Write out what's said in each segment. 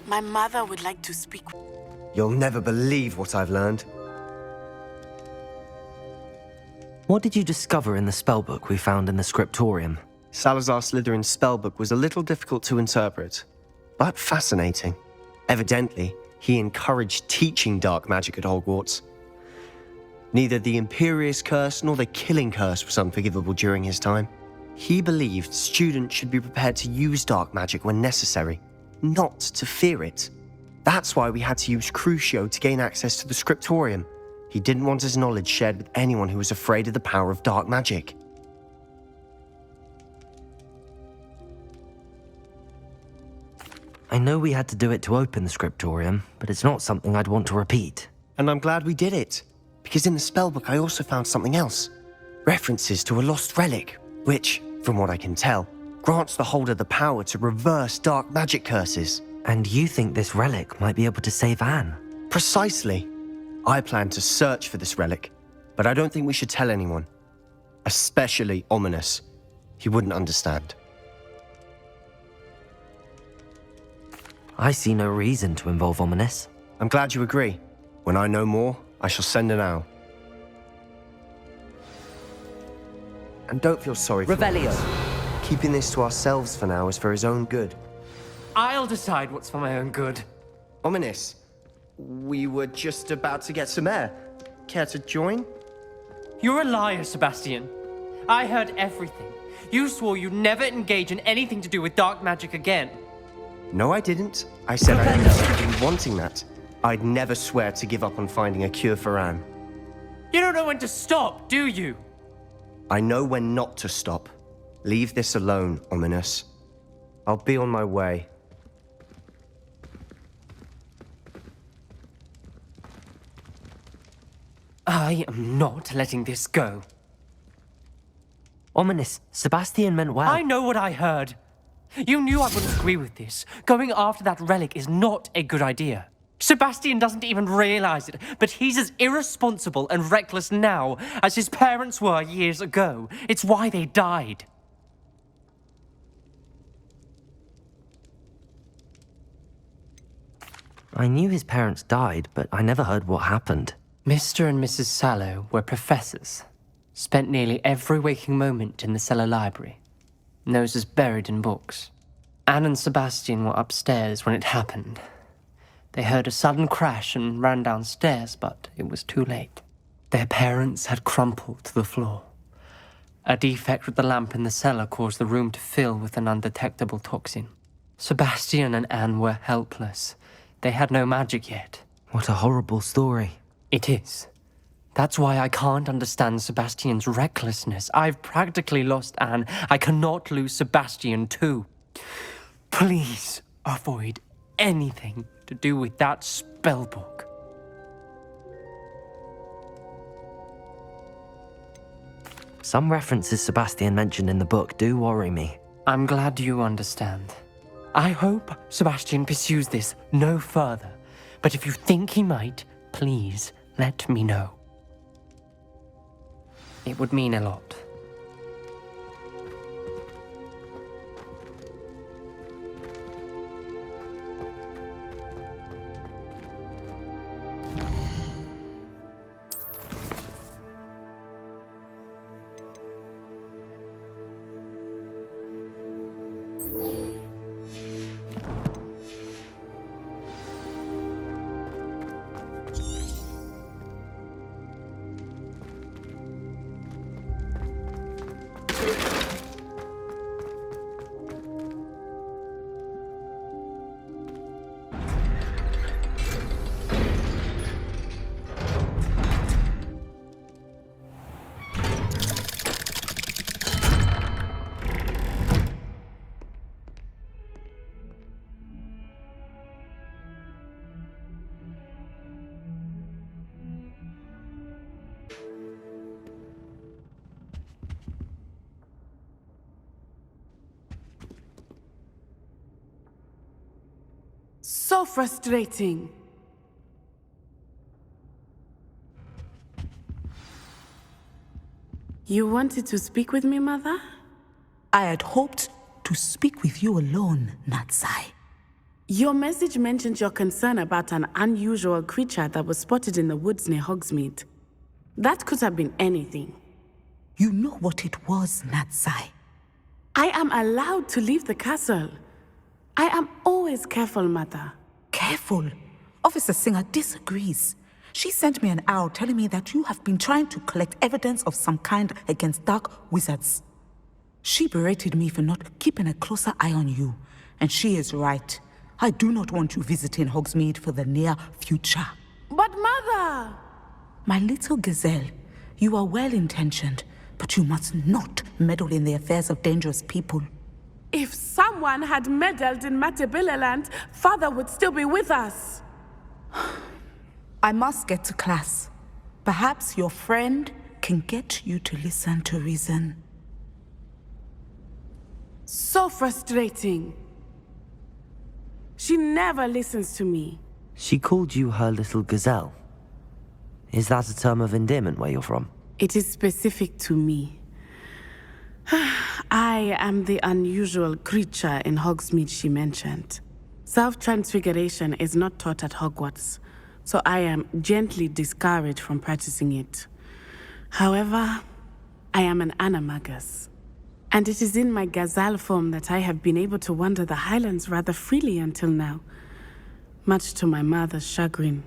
My mother would like to speak. You'll never believe what I've learned. What did you discover in the spellbook we found in the scriptorium? Salazar Slytherin's spellbook was a little difficult to interpret, but fascinating. Evidently, he encouraged teaching dark magic at Hogwarts. Neither the Imperious Curse nor the Killing Curse was unforgivable during his time. He believed students should be prepared to use dark magic when necessary, not to fear it. That's why we had to use Crucio to gain access to the scriptorium. He didn't want his knowledge shared with anyone who was afraid of the power of dark magic. I know we had to do it to open the scriptorium, but it's not something I'd want to repeat. And I'm glad we did it, because in the spellbook I also found something else. References to a lost relic, which, from what I can tell, grants the holder the power to reverse dark magic curses. And you think this relic might be able to save Anne? Precisely. I plan to search for this relic, but I don't think we should tell anyone. Especially Ominis. He wouldn't understand. I see no reason to involve Ominis. I'm glad you agree. When I know more, I shall send an owl. And don't feel sorry for Revelio. Ominis. Keeping this to ourselves for now is for his own good. I'll decide what's for my own good. Ominis, we were just about to get some air. Care to join? You're a liar, Sebastian. I heard everything. You swore you'd never engage in anything to do with dark magic again. No, I didn't. I said I understood you wanting that. I'd never swear to give up on finding a cure for Anne. You don't know when to stop, do you? I know when not to stop. Leave this alone, Ominis. I'll be on my way. I am not letting this go. Ominis, Sebastian meant well. I know what I heard. You knew I wouldn't agree with this. Going after that relic is not a good idea. Sebastian doesn't even realize it, but he's as irresponsible and reckless now as his parents were years ago. It's why they died. I knew his parents died, but I never heard what happened. Mr. and Mrs. Sallow were professors. Spent nearly every waking moment in the cellar library. Noses buried in books. Anne and Sebastian were upstairs when it happened. They heard a sudden crash and ran downstairs, but it was too late. Their parents had crumpled to the floor. A defect with the lamp in the cellar caused the room to fill with an undetectable toxin. Sebastian and Anne were helpless. They had no magic yet. What a horrible story. It is. That's why I can't understand Sebastian's recklessness. I've practically lost Anne. I cannot lose Sebastian too. Please avoid anything to do with that spellbook. Some references Sebastian mentioned in the book do worry me. I'm glad you understand. I hope Sebastian pursues this no further. But if you think he might, please let me know. It would mean a lot. So frustrating. You wanted to speak with me, Mother? I had hoped to speak with you alone, Natsai. Your message mentioned your concern about an unusual creature that was spotted in the woods near Hogsmeade. That could have been anything. You know what it was, Natsai. I am allowed to leave the castle. I am always careful, Mother. Careful. Officer Singer disagrees. She sent me an owl telling me that you have been trying to collect evidence of some kind against dark wizards. She berated me for not keeping a closer eye on you, and she is right. I do not want you visiting Hogsmeade for the near future. But Mother! My little gazelle, you are well-intentioned, but you must not meddle in the affairs of dangerous people. If someone had meddled in Matabeleland, Father would still be with us. I must get to class. Perhaps your friend can get you to listen to reason. So frustrating. She never listens to me. She called you her little gazelle. Is that a term of endearment where you're from? It is specific to me. I am the unusual creature in Hogsmeade she mentioned. Self-transfiguration is not taught at Hogwarts, so I am gently discouraged from practicing it. However, I am an animagus, and it is in my gazelle form that I have been able to wander the Highlands rather freely until now, much to my mother's chagrin.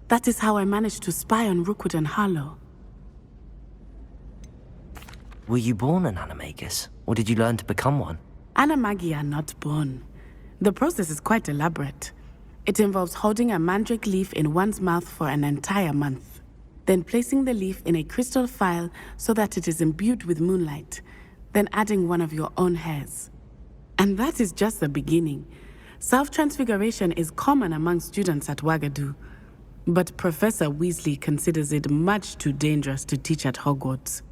That is how I managed to spy on Rookwood and Harlow. Were you born an animagus, or did you learn to become one? Animagi are not born. The process is quite elaborate. It involves holding a mandrake leaf in one's mouth for an entire month, then placing the leaf in a crystal phial so that it is imbued with moonlight, then adding one of your own hairs. And that is just the beginning. Self-transfiguration is common among students at Wagadu, but Professor Weasley considers it much too dangerous to teach at Hogwarts.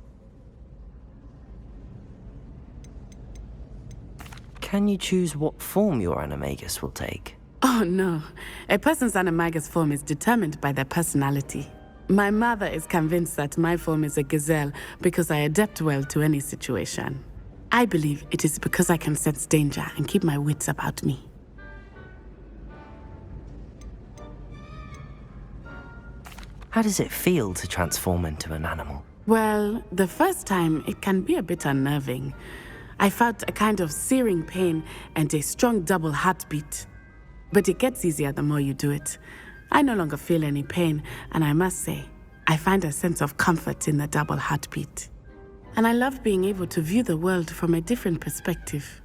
Can you choose what form your animagus will take? Oh no, a person's animagus form is determined by their personality. My mother is convinced that my form is a gazelle because I adapt well to any situation. I believe it is because I can sense danger and keep my wits about me. How does it feel to transform into an animal? Well, the first time it can be a bit unnerving. I felt a kind of searing pain and a strong double heartbeat. But it gets easier the more you do it. I no longer feel any pain, and I must say, I find a sense of comfort in the double heartbeat. And I love being able to view the world from a different perspective.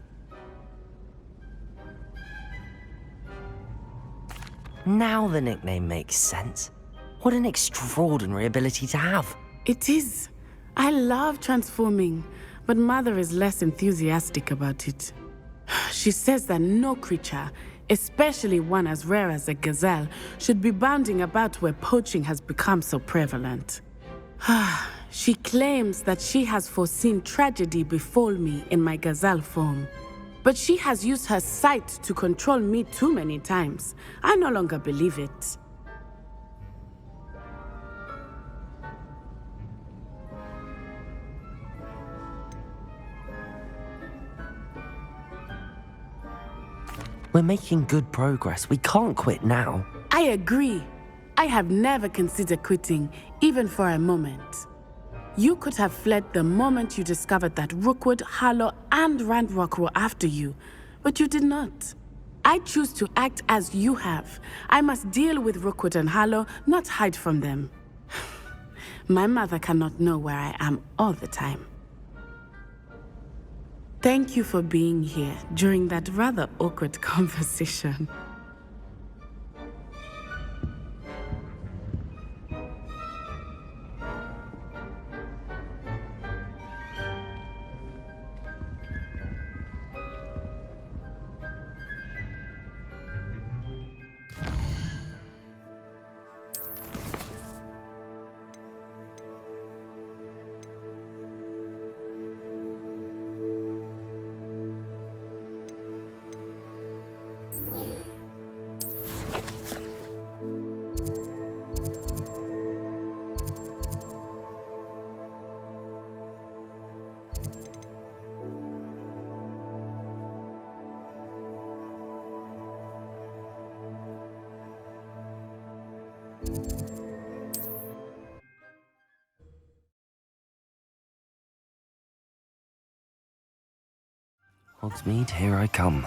Now the nickname makes sense. What an extraordinary ability to have. It is. I love transforming, but Mother is less enthusiastic about it. She says that no creature, especially one as rare as a gazelle, should be bounding about where poaching has become so prevalent. She claims that she has foreseen tragedy befall me in my gazelle form. But she has used her sight to control me too many times. I no longer believe it. We're making good progress. We can't quit now. I agree. I have never considered quitting, even for a moment. You could have fled the moment you discovered that Rookwood, Harlow, and Ranrock were after you, but you did not. I choose to act as you have. I must deal with Rookwood and Harlow, not hide from them. My mother cannot know where I am all the time. Thank you for being here during that rather awkward conversation. Hogsmeade, here I come.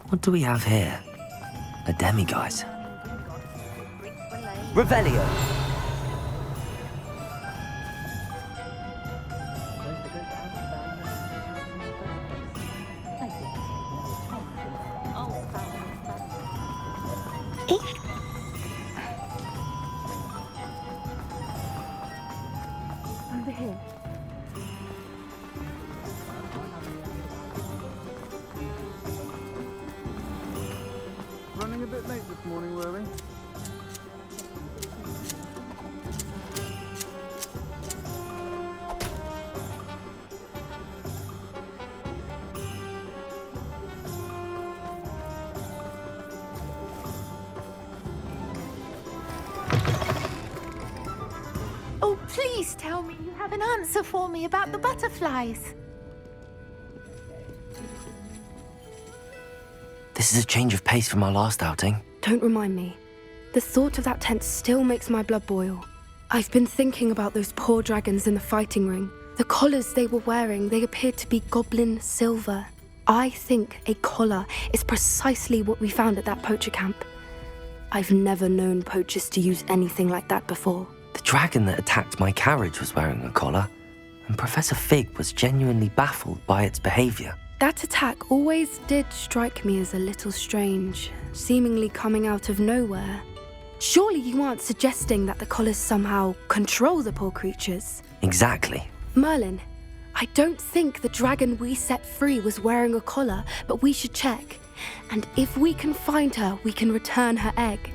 What do we have here? A demiguise. Revelio! Over here. Running a bit late this morning, were we? Oh, please tell me you have an answer for me about the butterflies. This is a change of pace from our last outing. Don't remind me. The thought of that tent still makes my blood boil. I've been thinking about those poor dragons in the fighting ring. The collars they were wearing, they appeared to be goblin silver. I think a collar is precisely what we found at that poacher camp. I've never known poachers to use anything like that before. The dragon that attacked my carriage was wearing a collar, and Professor Fig was genuinely baffled by its behavior. That attack always did strike me as a little strange, seemingly coming out of nowhere. Surely you aren't suggesting that the collars somehow control the poor creatures? Exactly. Merlin, I don't think the dragon we set free was wearing a collar, but we should check. And if we can find her, we can return her egg.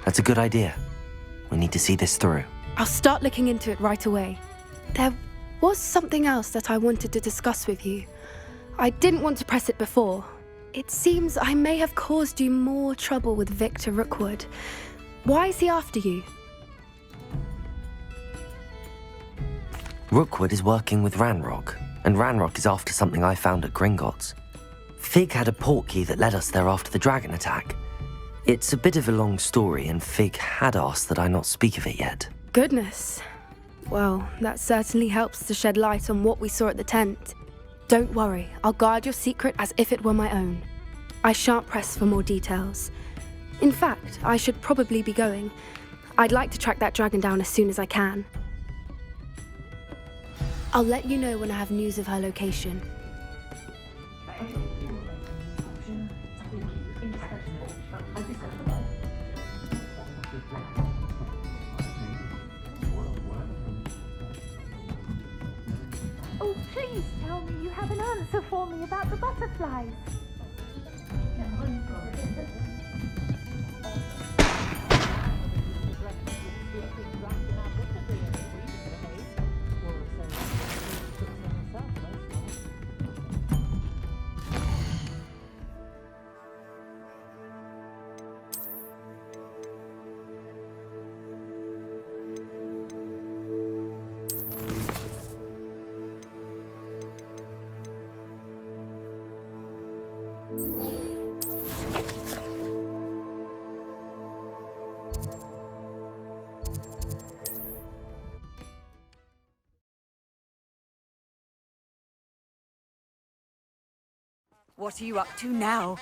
That's a good idea. We need to see this through. I'll start looking into it right away. There was something else that I wanted to discuss with you. I didn't want to press it before. It seems I may have caused you more trouble with Victor Rookwood. Why is he after you? Rookwood is working with Ranrock, and Ranrock is after something I found at Gringotts. Fig had a portkey that led us there after the dragon attack. It's a bit of a long story, and Fig had asked that I not speak of it yet. Goodness. Well, that certainly helps to shed light on what we saw at the tent. Don't worry, I'll guard your secret as if it were my own. I shan't press for more details. In fact, I should probably be going. I'd like to track that dragon down as soon as I can. I'll let you know when I have news of her location. Oh, please tell me you have an answer for me about the butterflies. What are you up to now?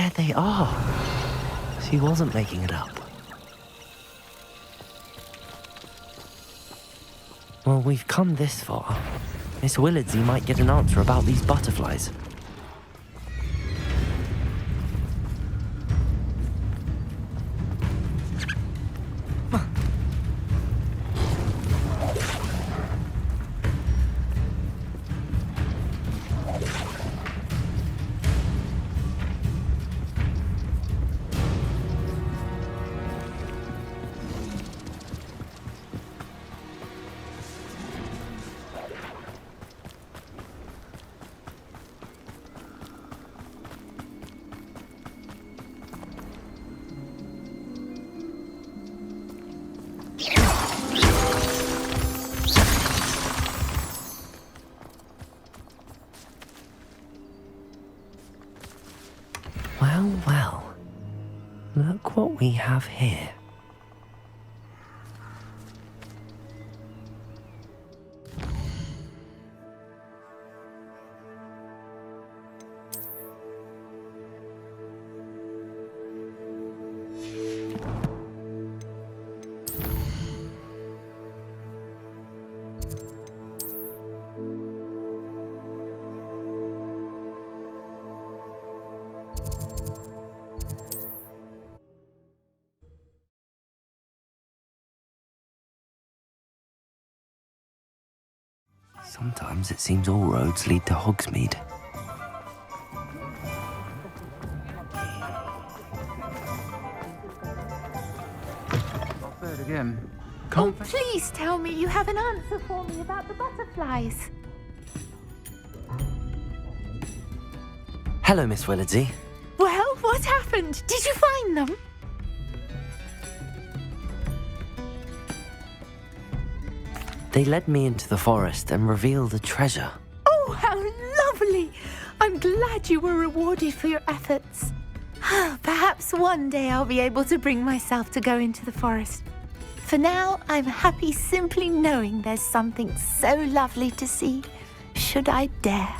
there they are. She wasn't making it up. Well, we've come this far. Miss Willardsey might get an answer about these butterflies. Well, well. Look what we have here. Sometimes it seems all roads lead to Hogsmeade. Again. Oh, please tell me you have an answer for me about the butterflies. Hello, Miss Willardsey. Well, what happened? Did you find them? They led me into the forest and revealed a treasure. Oh, how lovely! I'm glad you were rewarded for your efforts. Perhaps one day I'll be able to bring myself to go into the forest. For now, I'm happy simply knowing there's something so lovely to see, should I dare.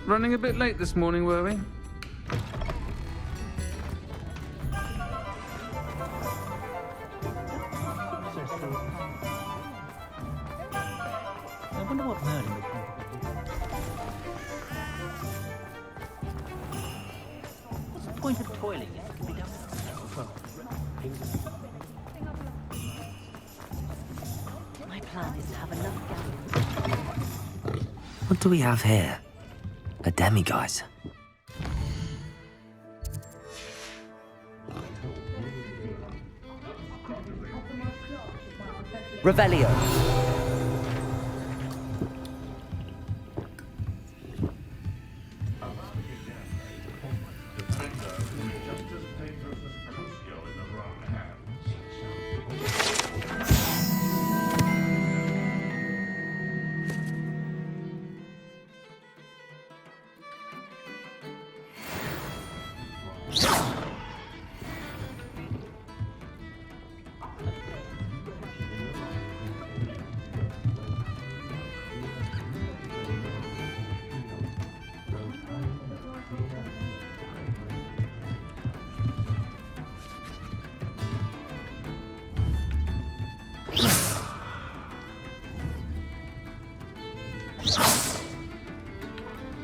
Running a bit late this morning, were we? I wonder what Merlin would What's the point of toiling if it can be done My plan is to have enough gallons. What do we have here? A demiguise. Revelio.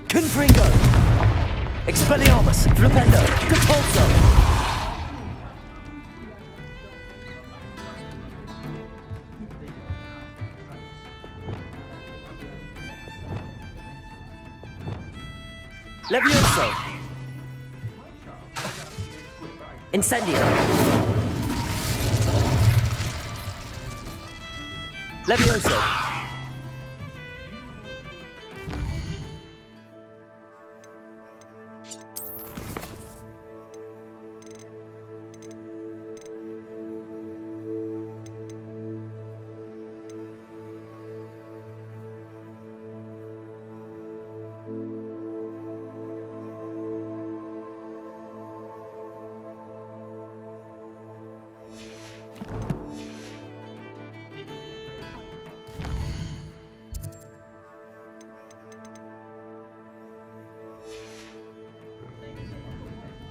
Confringo! Expelliarmus! Flipendo! Depulso! Levioso! Incendio! Levioso!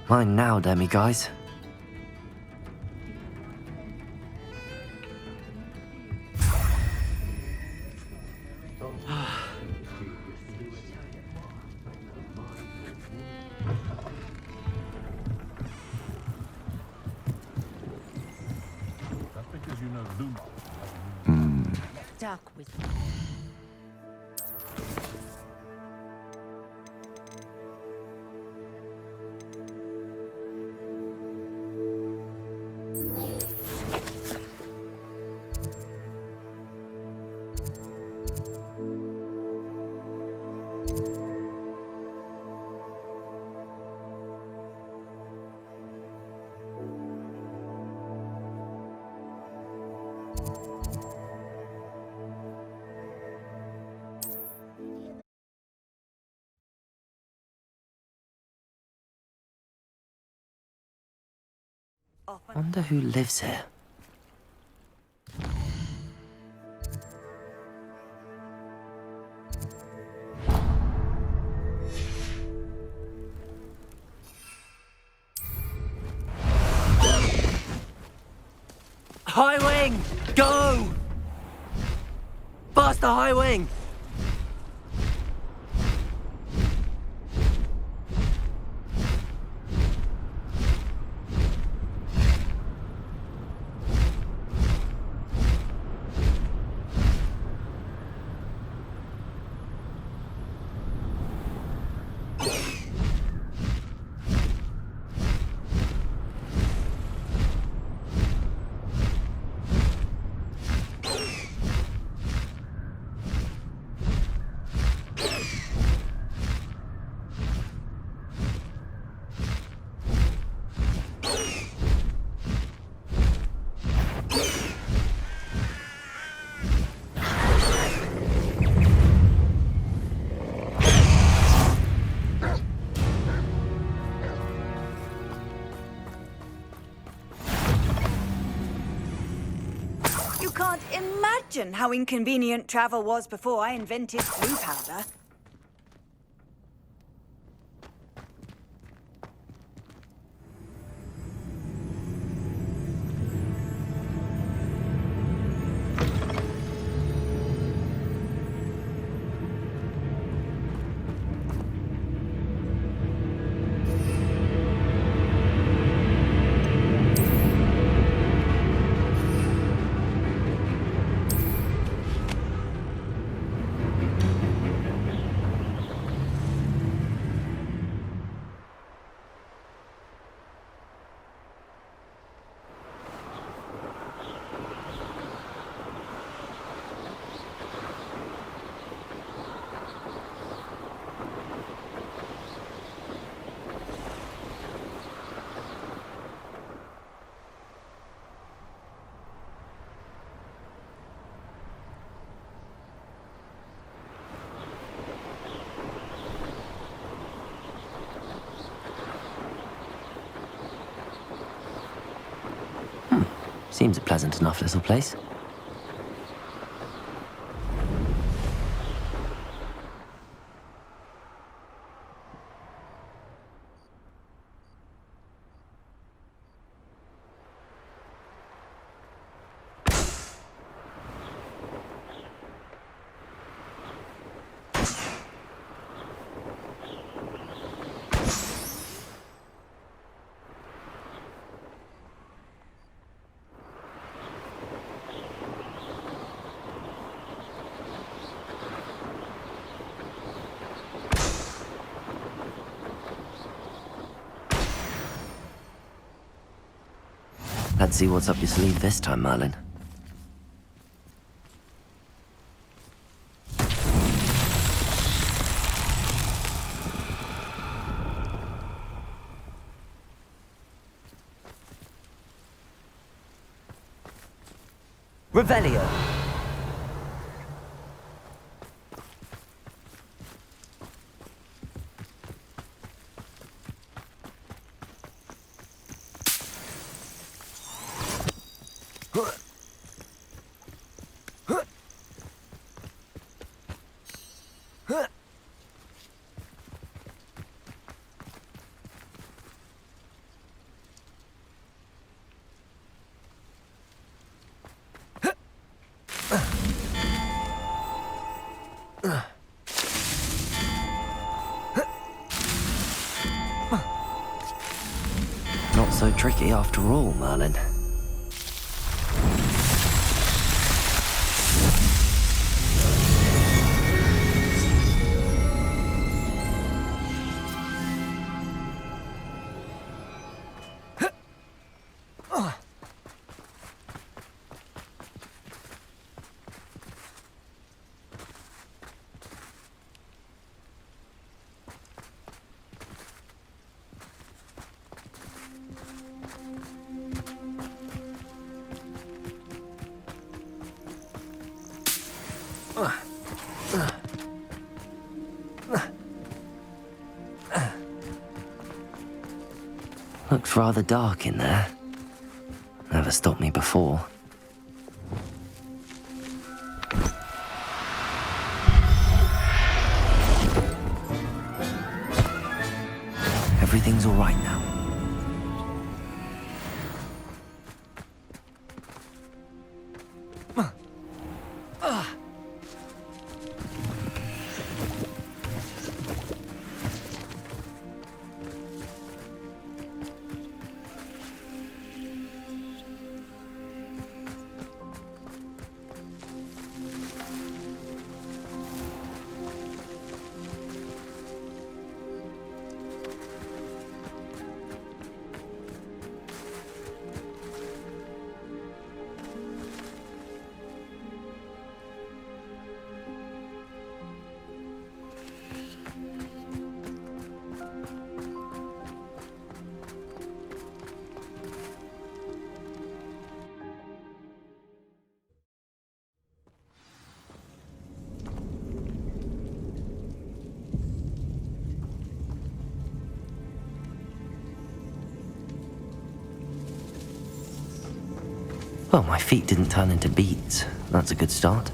Mine now, Demi guys. Dark wizard. Wonder who lives here. High Wing! Go! Faster, High Wing! You can't imagine how inconvenient travel was before I invented blue powder. Seems a pleasant enough little place. Let's see what's up your sleeve this time, Merlin. Revelio. Not so tricky after all, Merlin. Looks rather dark in there. Never stopped me before. Everything's all right now. Well, my feet didn't turn into beads. That's a good start.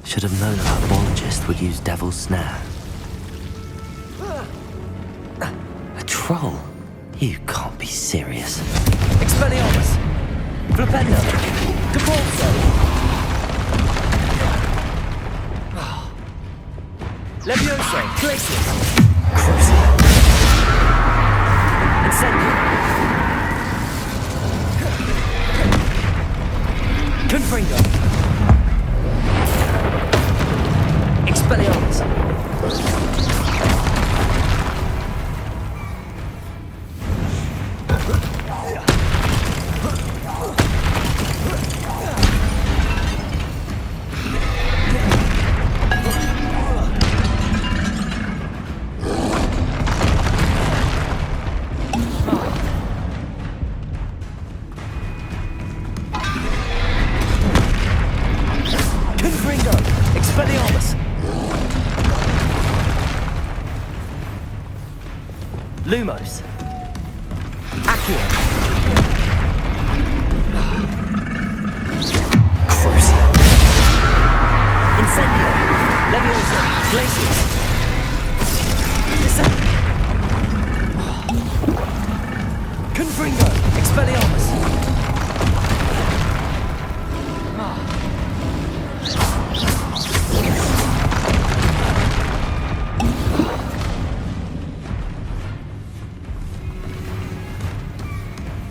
Should have known a herbologist would use Devil's Snare. A troll? You can't be serious. Expelliarmus! Flipendo! Depulso! Levioso! Glacius! Crucible! Incendio! Confringo! Expelliarmus! Lumos. Accio. Crucible. Incendio. Levioso. Glacius. Confringo. Expelliarmus.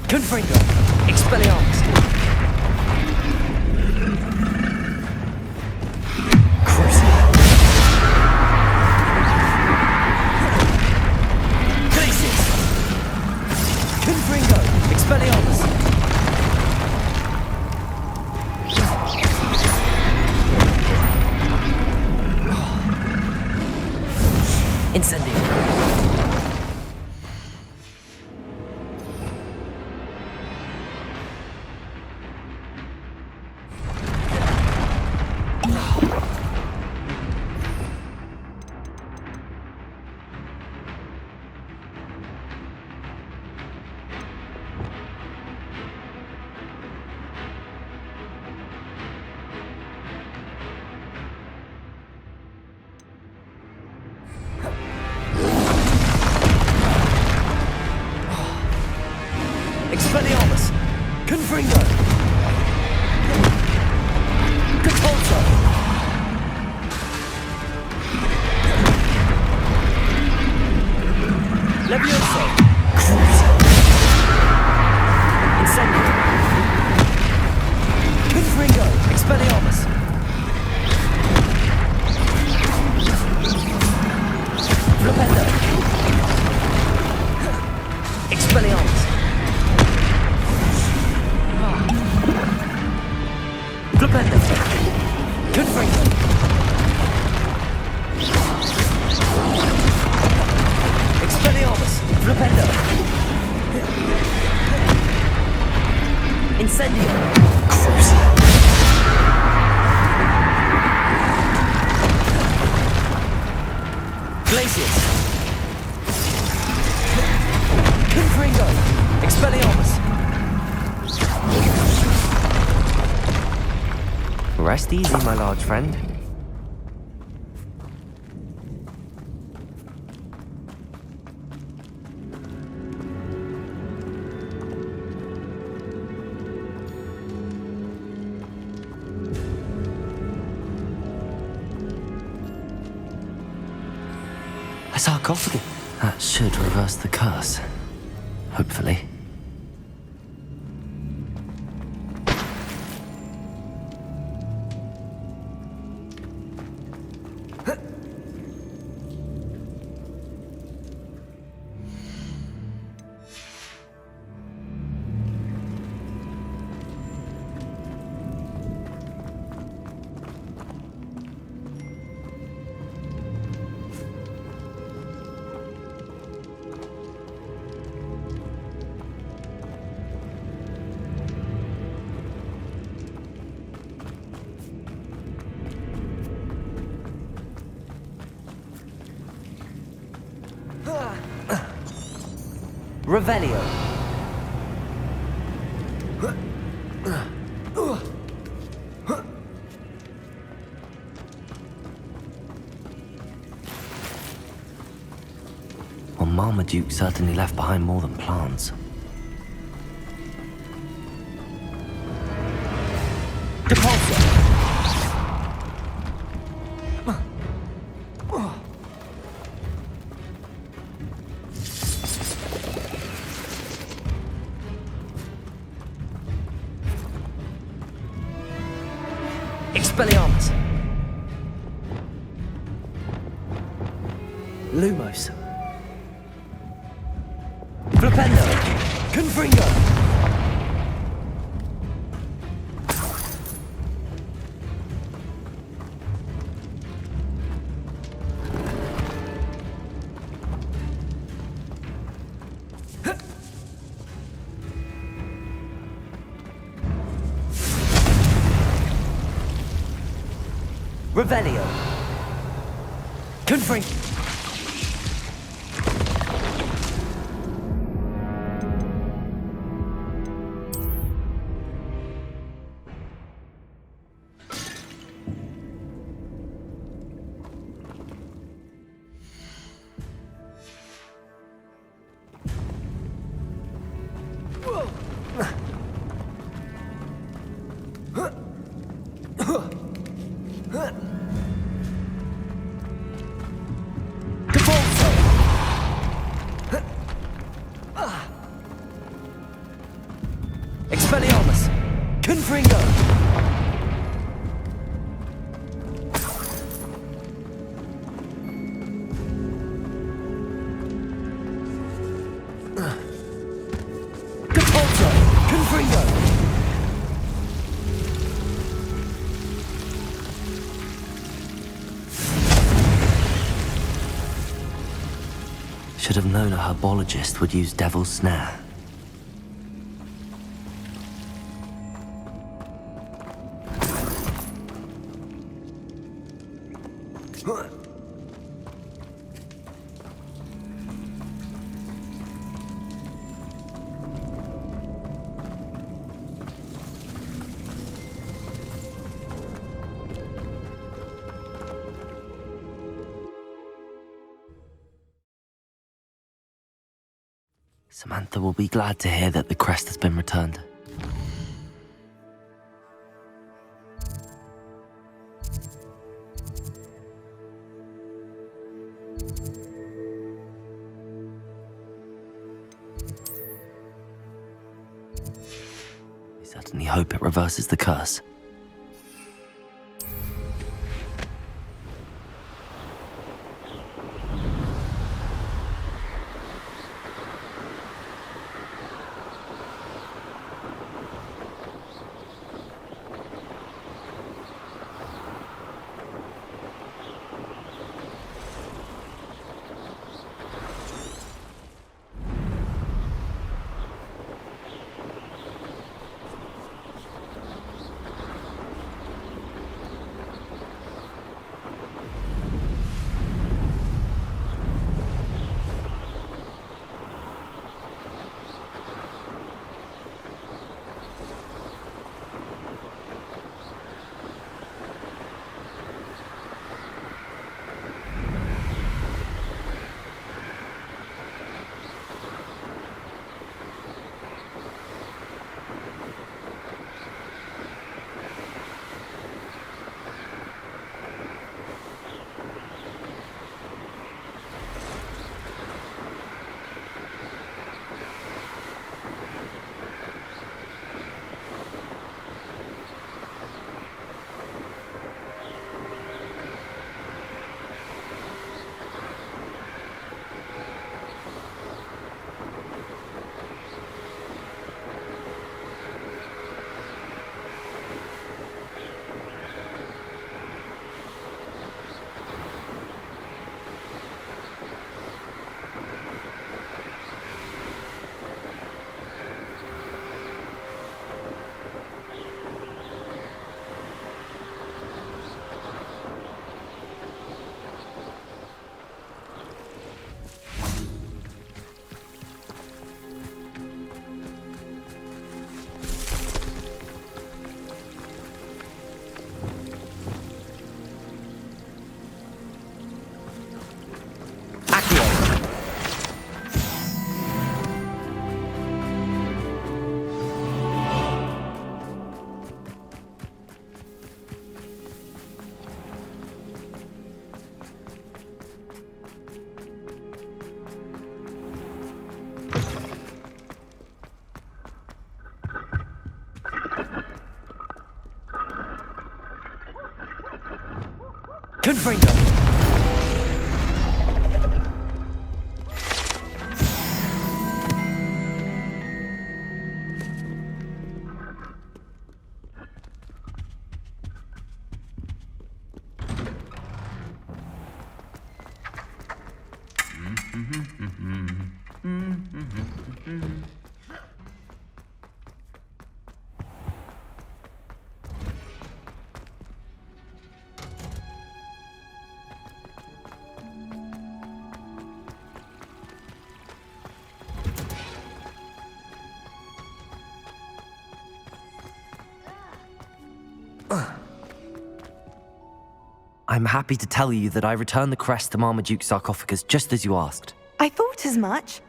Confringo. Expelliarmus. Incendio. Expelliarmus! Confringo! Catapulto! Levioso! Crucio! Incendio! Confringo! Expelliarmus! Flipendo! Expelliarmus! Flipendo! Confringo! Expelliarmus! Flipendo! Incendio! Crucio! Glacius! Confringo! Expelliarmus! Rest easy, my large friend. A sarcophagus. That should reverse the curse. Hopefully. Revelio. Well, Marmaduke certainly left behind more than plants. Depulso. Expelliarmus. Lumos. Flipendo. Confringo. Revelio. Confringo. Expelliarmus! Confringo! Depulso! Confringo! should have known a herbologist would use Devil's Snare. Samantha will be glad to hear that the crest has been returned. I certainly hope it reverses the curse. Confringo! I'm happy to tell you that I returned the crest to Marmaduke's sarcophagus just as you asked. I thought as much.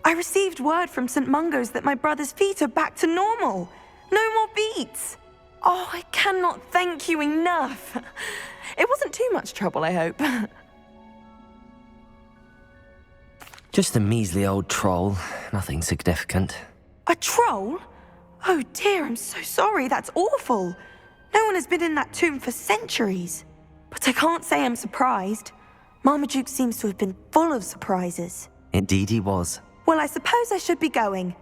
I received word from St. Mungo's that my brother's feet are back to normal. No more beats. Oh, I cannot thank you enough. It wasn't too much trouble, I hope. Just a measly old troll, nothing significant. A troll? Oh dear, I'm so sorry, that's awful. No one has been in that tomb for centuries. But I can't say I'm surprised. Marmaduke seems to have been full of surprises. Indeed he was. Well, I suppose I should be going.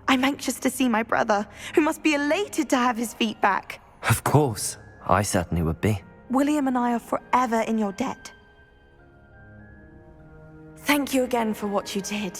I'm anxious to see my brother, who must be elated to have his feet back. Of course, I certainly would be. William and I are forever in your debt. Thank you again for what you did.